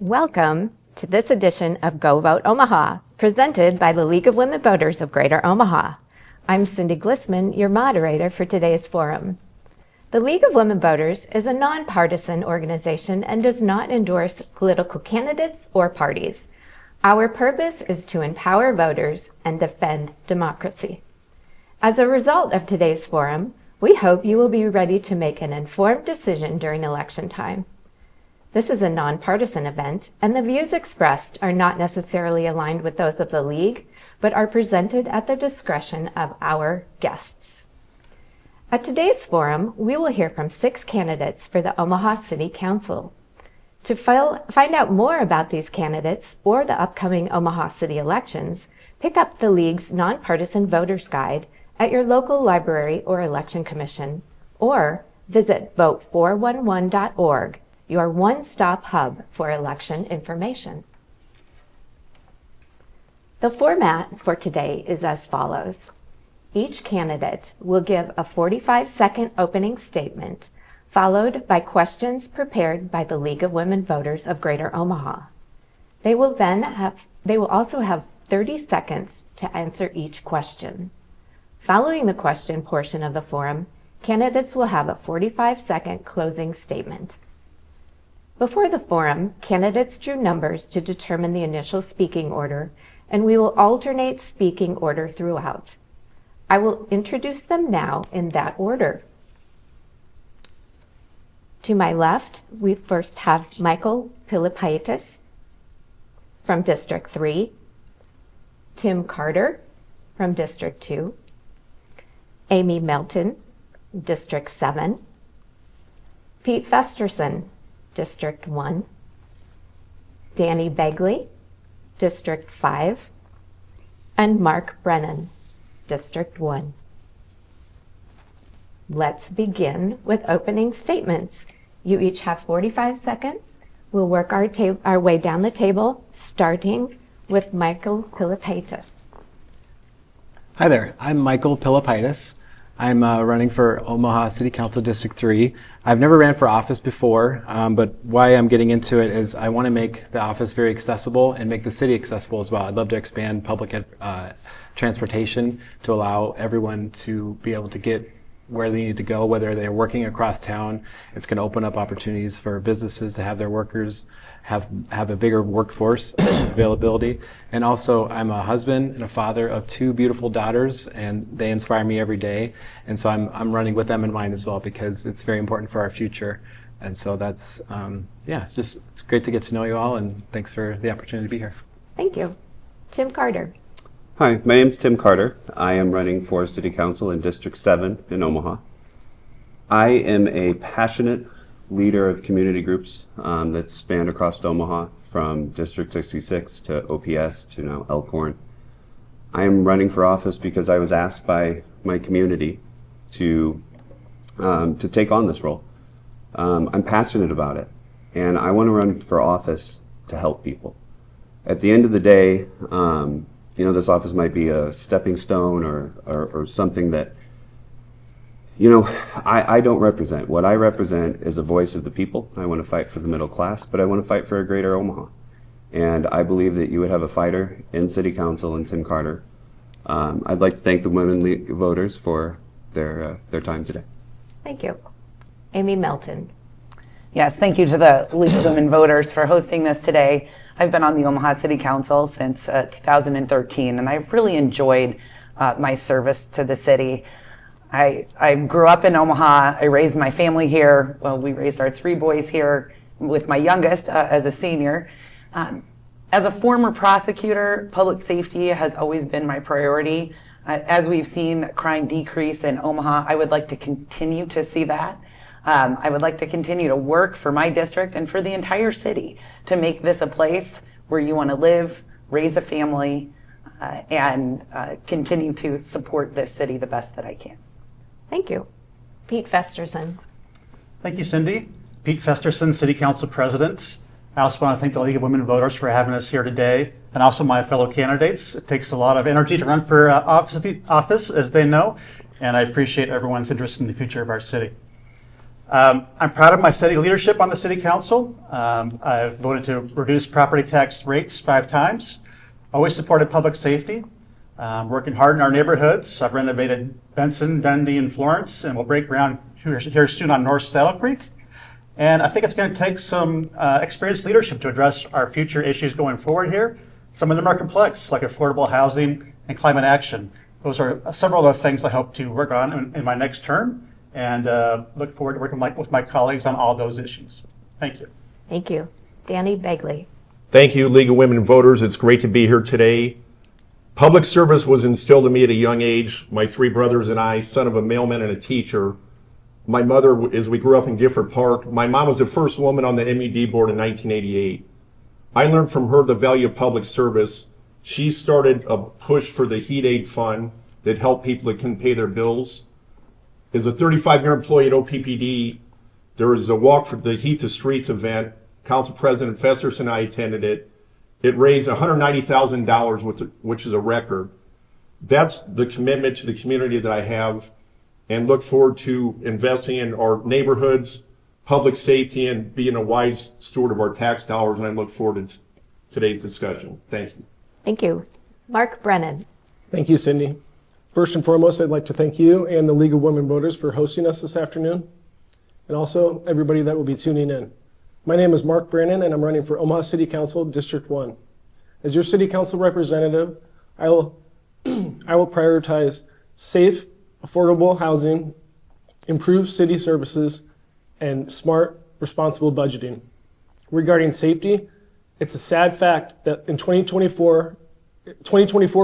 Welcome to this edition of Go Vote Omaha, presented by the League of Women Voters of Greater Omaha. I'm Cynde Glismann, your moderator for today's forum. The League of Women Voters is a nonpartisan organization and does not endorse political candidates or parties. Our purpose is to empower voters and defend democracy. As a result of today's forum, we hope you will be ready to make an informed decision during election time. This is a nonpartisan event, and the views expressed are not necessarily aligned with those of the League, but are presented at the discretion of our guests. At today's forum, we will hear from 6 candidates for the Omaha City Council. To find out more about these candidates or the upcoming Omaha City elections, pick up the League's Nonpartisan Voters Guide at your local library or election commission, or visit vote411.org, your one-stop hub for election information. The format for today is as follows. Each candidate will give a 45-second opening statement, followed by questions prepared by the League of Women Voters of Greater Omaha. They will also have 30 seconds to answer each question. Following the question portion of the forum, candidates will have a 45-second closing statement. Before the forum, candidates drew numbers to determine the initial speaking order, and we will alternate speaking order throughout. I will introduce them now in that order. To my left, we first have Michael Pilypaitis from District 3, Tim Carter from District 2, Aimee Melton, District 7, Pete Festersen, District 1, Danny Begley, District 5, and Mark Brannen, District 1. Let's begin with opening statements. You each have 45 seconds. We'll work our way down the table, starting with Michael Pilypaitis. Hi there, I'm Michael Pilypaitis. I'm running for Omaha City Council District 3. I've never ran for office before, but why I'm getting into it is I want to make the office very accessible and make the city accessible as well. I'd love to expand public transportation to allow everyone to be able to get where they need to go, whether they're working across town. It's going to open up opportunities for businesses to have their workers have a bigger workforce availability. And also, I'm a husband and a father of 2 beautiful daughters, and they inspire me every day. And so I'm running with them in mind as well, because it's very important for our future. And so that's, it's great to get to know you all, and thanks for the opportunity to be here. Thank you. Tim Carter. Hi, my name is Tim Carter. I am running for City Council in District 7 in Omaha. I am a passionate leader of community groups that spanned across Omaha, from District 66 to OPS to now Elkhorn. I am running for office because I was asked by my community to take on this role. I'm passionate about it, and I want to run for office to help people. At the end of the day, this office might be a stepping stone or something that I don't represent. What I represent is a voice of the people. I want to fight for the middle class, but I want to fight for a greater Omaha. And I believe that you would have a fighter in City Council and Tim Carter. I'd like to thank the Women League voters for their time today. Thank you. Aimee Melton. Yes, thank you to the League of Women Voters for hosting this today. I've been on the Omaha City Council since 2013, and I've really enjoyed my service to the city. I grew up in Omaha. I raised my family here. Well, we raised our 3 boys here, with my youngest as a senior. As a former prosecutor, public safety has always been my priority. As we've seen crime decrease in Omaha, I would like to continue to see that. I would like to continue to work for my district and for the entire city to make this a place where you want to live, raise a family, and continue to support this city the best that I can. Thank you. Pete Festersen. Thank you, Cynde. Pete Festersen, City Council President. I also want to thank the League of Women Voters for having us here today, and also my fellow candidates. It takes a lot of energy to run for office, as they know, and I appreciate everyone's interest in the future of our city. I'm proud of my city leadership on the city council. I've voted to reduce property tax rates 5 times. Always supported public safety. Working hard in our neighborhoods. I've renovated Benson, Dundee, and Florence, and we'll break ground here soon on North Saddle Creek. And I think it's going to take some experienced leadership to address our future issues going forward here. Some of them are complex, like affordable housing and climate action. Those are several of the things I hope to work on in my next term, and look forward to working with my colleagues on all those issues. Thank you. Thank you. Danny Begley. Thank you, League of Women Voters. It's great to be here today. Public service was instilled in me at a young age. My 3 brothers and I, son of a mailman and a teacher. My mother, as we grew up in Gifford Park, my mom was the first woman on the MUD board in 1988. I learned from her the value of public service. She started a push for the Heat Aid Fund that helped people that couldn't pay their bills. As a 35-year employee at OPPD, there was a Walk for the Heat to Streets event. Council President Festersen and I attended it. It raised $190,000, which is a record. That's the commitment to the community that I have, and look forward to investing in our neighborhoods, public safety, and being a wise steward of our tax dollars, and I look forward to today's discussion. Thank you. Thank you. Mark Brannen. Thank you, Cynde. First and foremost, I'd like to thank you and the League of Women Voters for hosting us this afternoon, and also everybody that will be tuning in. My name is Mark Brannen, and I'm running for Omaha City Council, District 1. As your City Council representative, I will prioritize safe, affordable housing, improved city services, and smart, responsible budgeting. Regarding safety, it's a sad fact that in 2024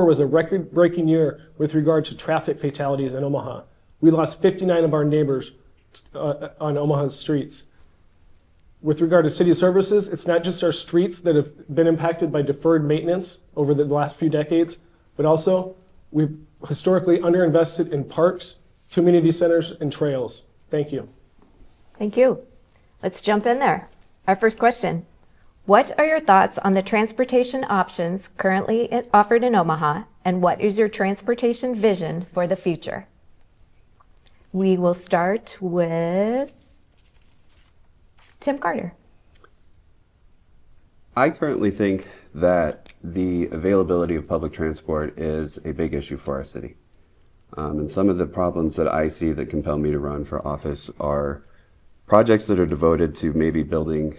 was a record-breaking year with regard to traffic fatalities in Omaha. We lost 59 of our neighbors on Omaha's streets. With regard to city services, it's not just our streets that have been impacted by deferred maintenance over the last few decades, but also we've historically underinvested in parks, community centers, and trails. Thank you. Thank you. Let's jump in there. Our first question. What are your thoughts on the transportation options currently offered in Omaha, and what is your transportation vision for the future? We will start with Tim Carter. I currently think that the availability of public transport is a big issue for our city. And some of the problems that I see that compel me to run for office are projects that are devoted to maybe building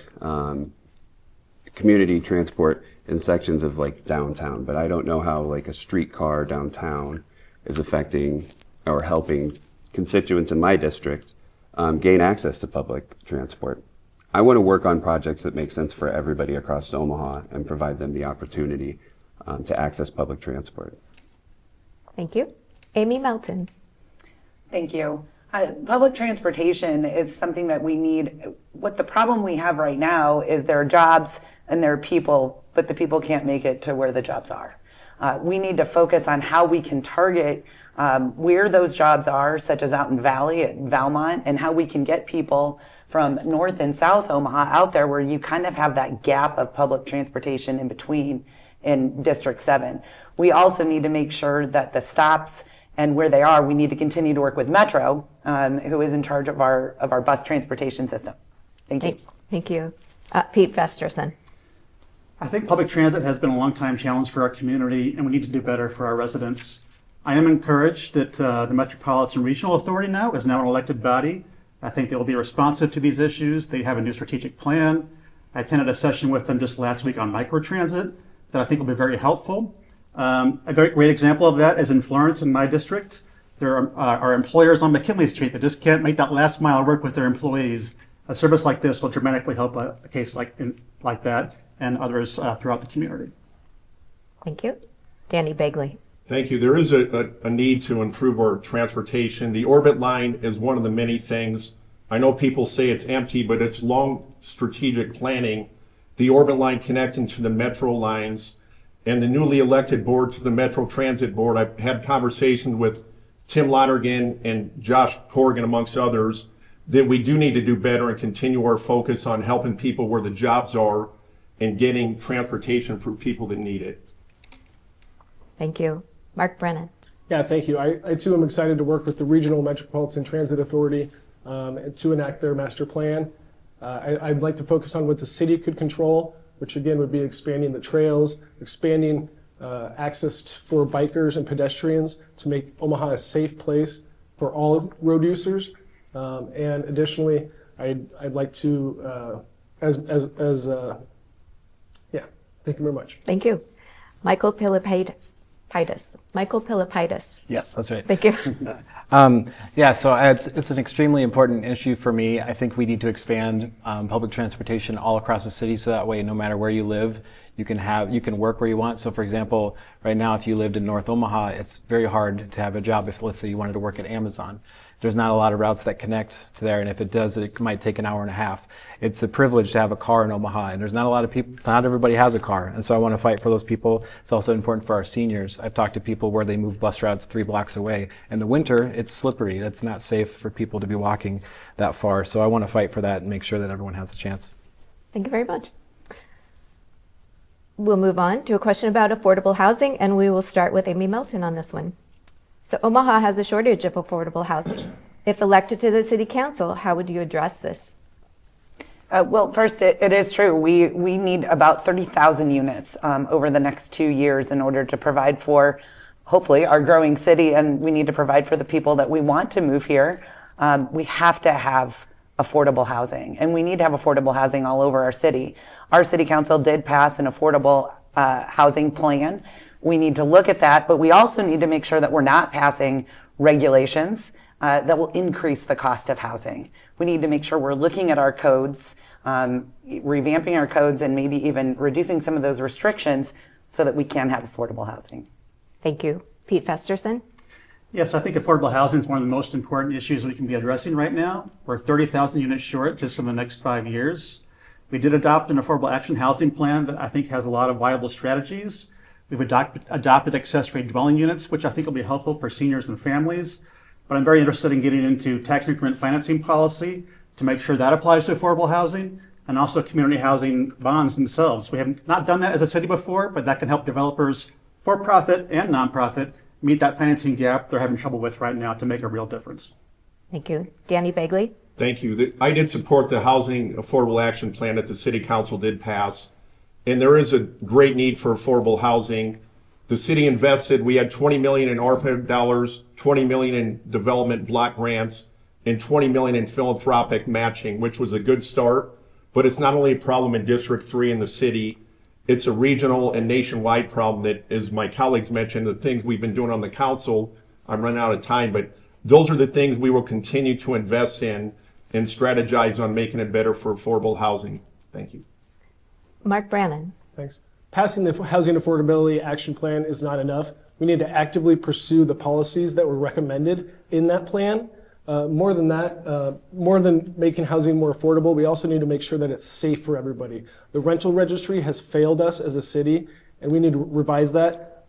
community transport in sections of like downtown, but I don't know how like a streetcar downtown is affecting or helping constituents in my district gain access to public transport. I want to work on projects that make sense for everybody across Omaha and provide them the opportunity to access public transport. Thank you. Aimee Melton. Thank you. Public transportation is something that we need. What the problem we have right now is there are jobs and there are people, but the people can't make it to where the jobs are. We need to focus on how we can target where those jobs are, such as out in Valley at Valmont, and how we can get people from North and South Omaha out there where you kind of have that gap of public transportation in between in District 7. We also need to make sure that the stops and where they are, we need to continue to work with Metro, who is in charge of our bus transportation system. Thank you. Thank you. Pete Festersen. I think public transit has been a long-time challenge for our community, and we need to do better for our residents. I am encouraged that the Metropolitan Regional Authority now is an elected body. I think they will be responsive to these issues. They have a new strategic plan. I attended a session with them just last week on microtransit that I think will be very helpful. A great example of that is in Florence, in my district. There are employers on McKinley Street that just can't make that last mile work with their employees. A service like this will dramatically help a case like that and others throughout the community. Thank you. Danny Begley. Thank you. There is a need to improve our transportation. The Orbit line is one of the many things. I know people say it's empty, but it's long strategic planning. The Orbit line connecting to the Metro lines and the newly elected board to the Metro Transit Board. I've had conversations with Tim Lonergan and Josh Corrigan, amongst others, that we do need to do better and continue our focus on helping people where the jobs are and getting transportation for people that need it. Thank you. Mark Brannen. Yeah, thank you. I too am excited to work with the Regional Metropolitan Transit Authority. to enact their master plan. I'd like to focus on what the city could control, which again would be expanding the trails, expanding access for bikers and pedestrians to make Omaha a safe place for all road users. And additionally, I'd like to, yeah, thank you very much. Thank you. Michael Pilypaitis. Michael Pilypaitis. Yes, that's right. Thank you. Yeah, so it's an extremely important issue for me. I think we need to expand public transportation all across the city, so that way, no matter where you live, you can work where you want. So, for example, right now, if you lived in North Omaha, it's very hard to have a job if, let's say, you wanted to work at Amazon. There's not a lot of routes that connect to there, and if it does, it might take an hour and a half. It's a privilege to have a car in Omaha, and there's not a lot of people, not everybody has a car, and so I want to fight for those people. It's also important for our seniors. I've talked to people where they move bus routes 3 blocks away. In the winter, it's slippery. It's not safe for people to be walking that far, so I want to fight for that and make sure that everyone has a chance. Thank you very much. We'll move on to a question about affordable housing, and we will start with Aimee Melton on this one. So Omaha has a shortage of affordable housing. If elected to the City Council, how would you address this? Well, first, it is true. We need about 30,000 units over the next 2 years in order to provide for, hopefully, our growing city, and we need to provide for the people that we want to move here. We have to have affordable housing, and we need to have affordable housing all over our city. Our City Council did pass an affordable housing plan. We need to look at that, but we also need to make sure that we're not passing regulations that will increase the cost of housing. We need to make sure we're looking at our codes, revamping our codes, and maybe even reducing some of those restrictions so that we can have affordable housing. Thank you. Pete Festersen. Yes, I think affordable housing is one of the most important issues we can be addressing right now. We're 30,000 units short just in the next 5 years. We did adopt an affordable action housing plan that I think has a lot of viable strategies. We've adopted accessory dwelling units, which I think will be helpful for seniors and families. But I'm very interested in getting into tax increment financing policy to make sure that applies to affordable housing, and also community housing bonds themselves. We have not done that as a city before, but that can help developers, for-profit and nonprofit, meet that financing gap they're having trouble with right now to make a real difference. Thank you. Danny Begley. Thank you. I did support the Housing Affordable Action Plan that the City Council did pass, and there is a great need for affordable housing. The city invested, we had $20 million in ARPA dollars, $20 million in development block grants, and $20 million in philanthropic matching, which was a good start. But it's not only a problem in District 3 in the city, it's a regional and nationwide problem that, as my colleagues mentioned, the things we've been doing on the council, I'm running out of time, but those are the things we will continue to invest in and strategize on making it better for affordable housing. Thank you. Mark Brannen. Thanks. Passing the Housing Affordability Action Plan is not enough. We need to actively pursue the policies that were recommended in that plan. More than that, more than making housing more affordable, we also need to make sure that it's safe for everybody. The rental registry has failed us as a city, and we need to revise that.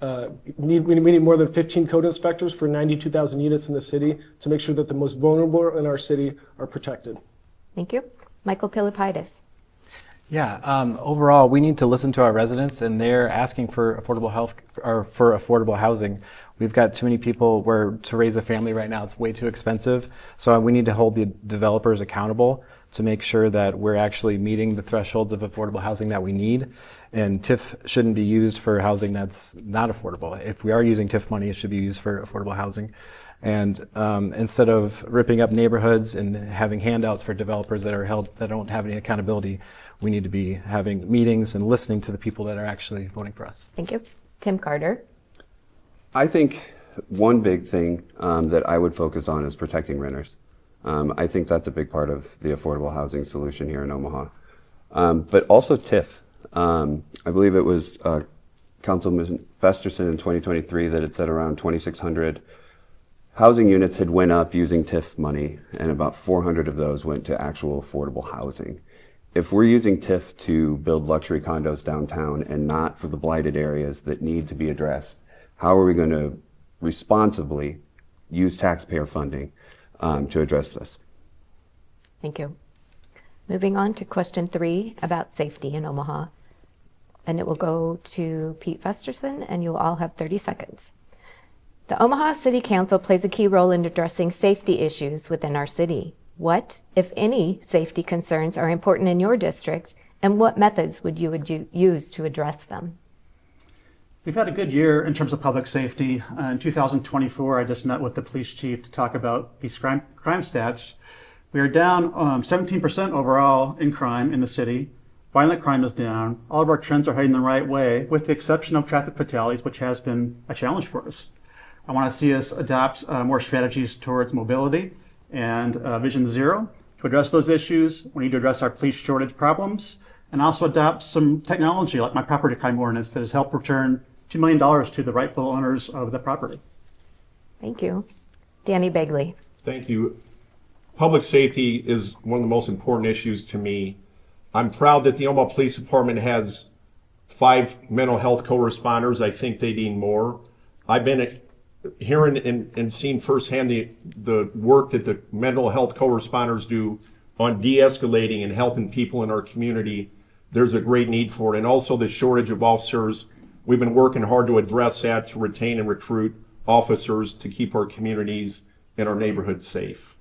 We need more than 15 code inspectors for 92,000 units in the city to make sure that the most vulnerable in our city are protected. Thank you. Michael Pilypaitis. Yeah, overall, we need to listen to our residents, and they're asking for affordable health or for affordable housing. We've got too many people where to raise a family right now, it's way too expensive. So we need to hold the developers accountable to make sure that we're actually meeting the thresholds of affordable housing that we need. And TIF shouldn't be used for housing that's not affordable. If we are using TIF money, it should be used for affordable housing. And instead of ripping up neighborhoods and having handouts for developers that don't have any accountability, we need to be having meetings and listening to the people that are actually voting for us. Thank you. Tim Carter. I think one big thing that I would focus on is protecting renters. I think that's a big part of the affordable housing solution here in Omaha. But also TIF. I believe it was Councilman Festersen in 2023 that had said around 2,600 housing units had went up using TIF money, and about 400 of those went to actual affordable housing. If we're using TIF to build luxury condos downtown and not for the blighted areas that need to be addressed, how are we going to responsibly use taxpayer funding to address this? Thank you. Moving on to question 3 about safety in Omaha. And it will go to Pete Festersen, and you'll all have 30 seconds. The Omaha City Council plays a key role in addressing safety issues within our city. What, if any, safety concerns are important in your district, and what methods would you use to address them? We've had a good year in terms of public safety. In 2024, I just met with the police chief to talk about these crime stats. We are down 17% overall in crime in the city. Violent crime is down. All of our trends are heading the right way, with the exception of traffic fatalities, which has been a challenge for us. I want to see us adopt more strategies towards mobility and Vision Zero. To address those issues, we need to address our police shortage problems and also adopt some technology like my property crime ordinance that has helped return $2 million to the rightful owners of the property. Thank you. Danny Begley. Thank you. Public safety is one of the most important issues to me. I'm proud that the Omaha Police Department has 5 mental health co-responders. I think they need more. I've been hearing and seeing firsthand the work that the mental health co-responders do on de-escalating and helping people in our community. There's a great need for it. And also the shortage of officers. We've been working hard to address that, to retain and recruit officers to keep our communities and our neighborhoods safe.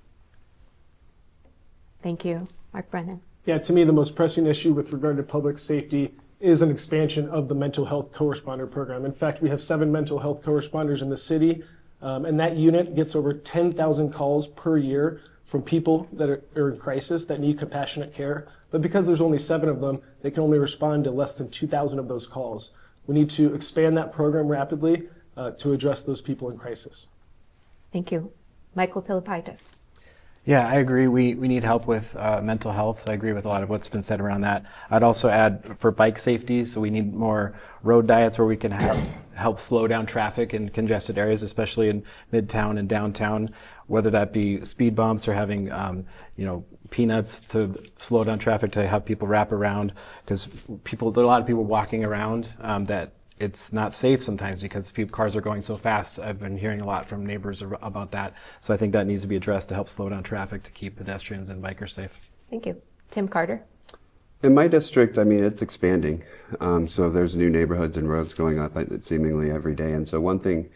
Thank you. Mark Brannen. Yeah, to me, the most pressing issue with regard to public safety is an expansion of the mental health co-responder program. In fact, we have 7 mental health co-responders in the city, and that unit gets over 10,000 calls per year from people that are in crisis, that need compassionate care. But because there's only 7 of them, they can only respond to less than 2,000 of those calls. We need to expand that program rapidly to address those people in crisis. Thank you. Michael Pilypaitis. Yeah, I agree. We need help with mental health. So I agree with a lot of what's been said around that. I'd also add for bike safety. So we need more road diets where we can help slow down traffic in congested areas, especially in Midtown and downtown, whether that be speed bumps or having, peanuts to slow down traffic to have people wrap around, because there are a lot of people walking around that it's not safe sometimes because cars are going so fast. I've been hearing a lot from neighbors about that. So I think that needs to be addressed to help slow down traffic to keep pedestrians and bikers safe. Thank you. Tim Carter. In my district, it's expanding. So there's new neighborhoods and roads going up seemingly every day. And so one thing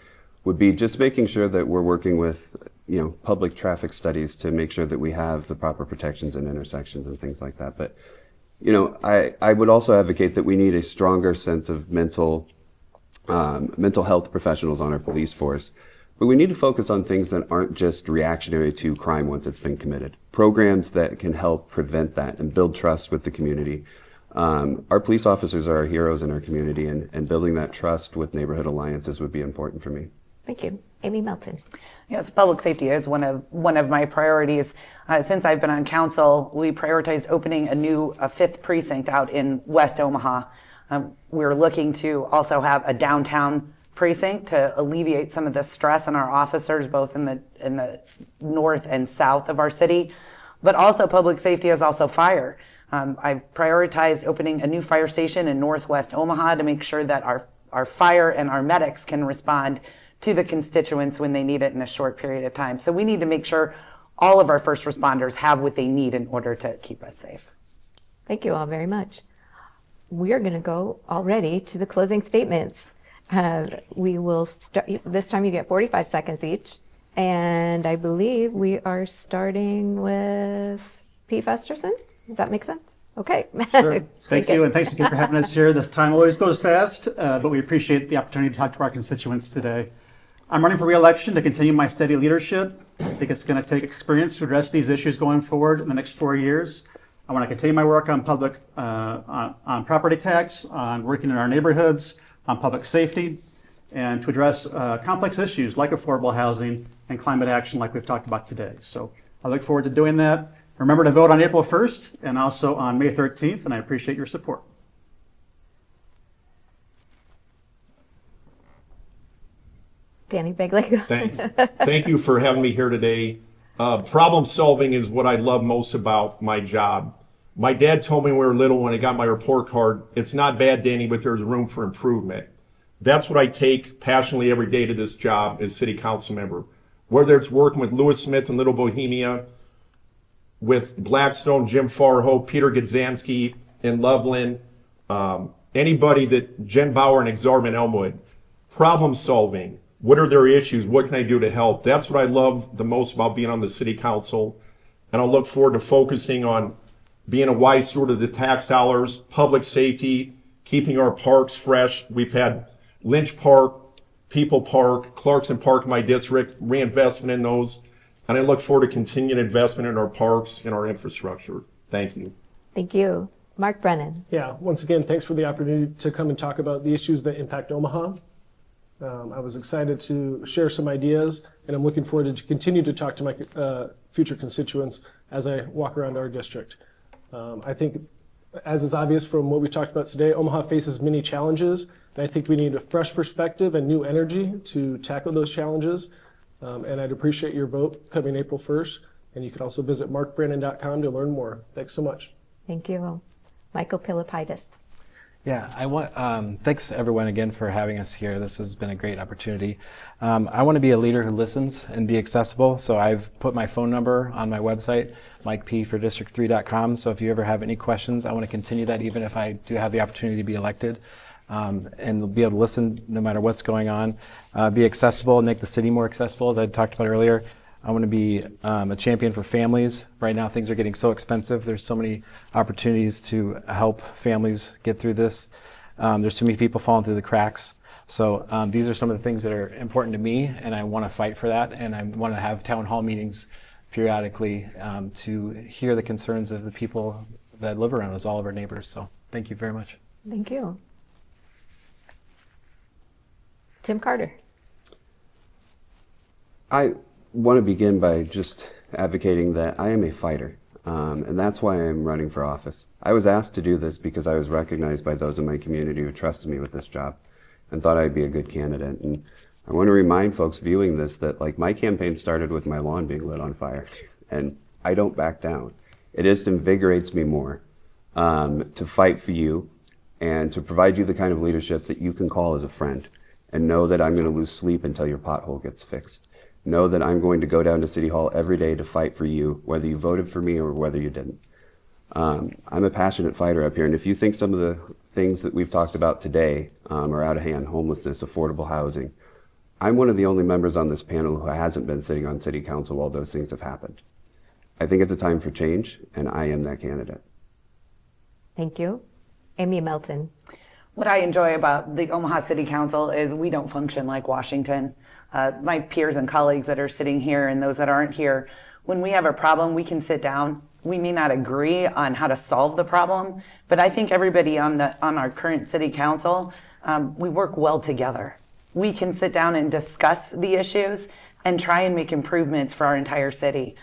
would be just making sure that we're working with, public traffic studies to make sure that we have the proper protections in intersections and things like that. But I would also advocate that we need a stronger sense of mental health professionals on our police force. But we need to focus on things that aren't just reactionary to crime once it's been committed. Programs that can help prevent that and build trust with the community. Our police officers are our heroes in our community, and building that trust with neighborhood alliances would be important for me. Thank you. Aimee Melton. Yes, public safety is one of my priorities. Since I've been on council, we prioritized opening a 5th precinct out in West Omaha. We're looking to also have a downtown precinct to alleviate some of the stress on our officers, both in the north and south of our city. But also public safety is also fire. I prioritized opening a new fire station in Northwest Omaha to make sure that our fire and our medics can respond to the constituents when they need it in a short period of time. So we need to make sure all of our first responders have what they need in order to keep us safe. Thank you all very much. We are going to go already to the closing statements. We will start, this time you get 45 seconds each. And I believe we are starting with P. Festersen. Does that make sense? Okay. Sure. Thank you, and thanks again for having us here. This time always goes fast, but we appreciate the opportunity to talk to our constituents today. I'm running for re-election to continue my steady leadership. I think it's going to take experience to address these issues going forward in the next 4 years. I want to continue my work on on property tax, on working in our neighborhoods, on public safety, and to address complex issues like affordable housing and climate action like we've talked about today. So I look forward to doing that. Remember to vote on April 1st and also on May 13th, and I appreciate your support. Danny Begley. Thanks. Thank you for having me here today. Problem solving is what I love most about my job. My dad told me when we were little, when I got my report card, it's not bad, Danny, but there's room for improvement. That's what I take passionately every day to this job as city council member. Whether it's working with Lewis Smith and Little Bohemia, with Blackstone, Jim Farho, Peter Gudzansky in Loveland, anybody that Jen Bauer and Exarban Elmwood. Problem solving. What are their issues? What can I do to help? That's what I love the most about being on the city council. and I'll look forward to focusing on being a wise steward of the tax dollars, public safety, keeping our parks fresh. We've had Lynch Park, People Park, Clarkson Park, my district, reinvestment in those. And I look forward to continued investment in our parks and our infrastructure. Thank you. Thank you. Mark Brannen. Yeah, once again, thanks for the opportunity to come and talk about the issues that impact Omaha. I was excited to share some ideas, and I'm looking forward to continue to talk to my future constituents as I walk around our district. I think, as is obvious from what we talked about today, Omaha faces many challenges, and I think we need a fresh perspective and new energy to tackle those challenges. And I'd appreciate your vote coming April 1st, and you can also visit markbrannen.com to learn more. Thanks so much. Thank you. Michael Pilypaitis. Yeah, I want. Thanks everyone again for having us here. This has been a great opportunity. I want to be a leader who listens and be accessible. So I've put my phone number on my website, mikep4district3.com. So if you ever have any questions, I want to continue that even if I do have the opportunity to be elected, and be able to listen no matter what's going on. Be accessible and make the city more accessible, as I talked about earlier. I want to be a champion for families. Right now, things are getting so expensive. There's so many opportunities to help families get through this. There's too many people falling through the cracks. So these are some of the things that are important to me, and I want to fight for that. And I want to have town hall meetings periodically to hear the concerns of the people that live around us, all of our neighbors. So thank you very much. Thank you. Tim Carter. I want to begin by just advocating that I am a fighter, and that's why I'm running for office. I was asked to do this because I was recognized by those in my community who trusted me with this job and thought I'd be a good candidate. And I want to remind folks viewing this that, like, my campaign started with my lawn being lit on fire, and I don't back down. It just invigorates me more to fight for you and to provide you the kind of leadership that you can call as a friend and know that I'm going to lose sleep until your pothole gets fixed. Know that I'm going to go down to City Hall every day to fight for you, whether you voted for me or whether you didn't. I'm a passionate fighter up here, and if you think some of the things that we've talked about today are out of hand, homelessness, affordable housing, I'm one of the only members on this panel who hasn't been sitting on City Council while those things have happened. I think it's a time for change, and I am that candidate. Thank you. Aimee Melton. What I enjoy about the Omaha City Council is we don't function like Washington. My peers and colleagues that are sitting here and those that aren't here, when we have a problem, we can sit down. We may not agree on how to solve the problem, but I think everybody on our current City Council, we work well together. We can sit down and discuss the issues and try and make improvements for our entire city.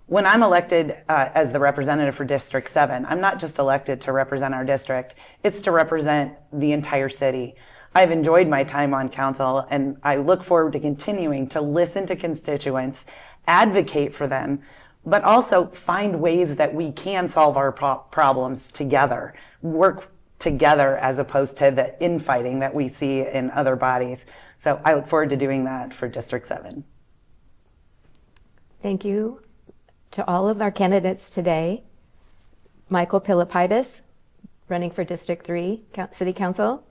When I'm elected as the representative for District 7, I'm not just elected to represent our district, it's to represent the entire city. I've enjoyed my time on council, and I look forward to continuing to listen to constituents, advocate for them, but also find ways that we can solve our problems together, work together as opposed to the infighting that we see in other bodies. So I look forward to doing that for District 7. Thank you to all of our candidates today. Michael Pilypaitis, running for District 3 City Council.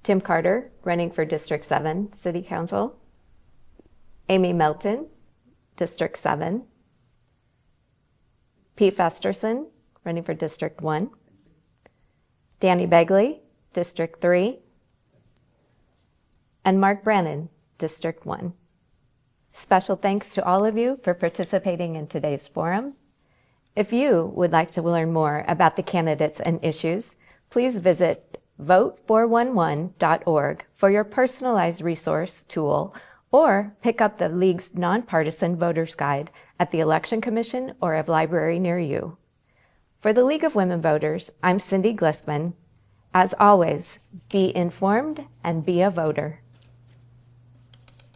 Tim Carter, running for District 7 City Council. Aimee Melton, District 7. P. Festersen, running for District 1. Danny Begley, District 3. And Mark Brannen, District 1. Special thanks to all of you for participating in today's forum. If you would like to learn more about the candidates and issues, please visit vote411.org for your personalized resource tool, or pick up the League's Nonpartisan Voters Guide at the Election Commission or a library near you. For the League of Women Voters, I'm Cynde Glismann. As always, be informed and be a voter.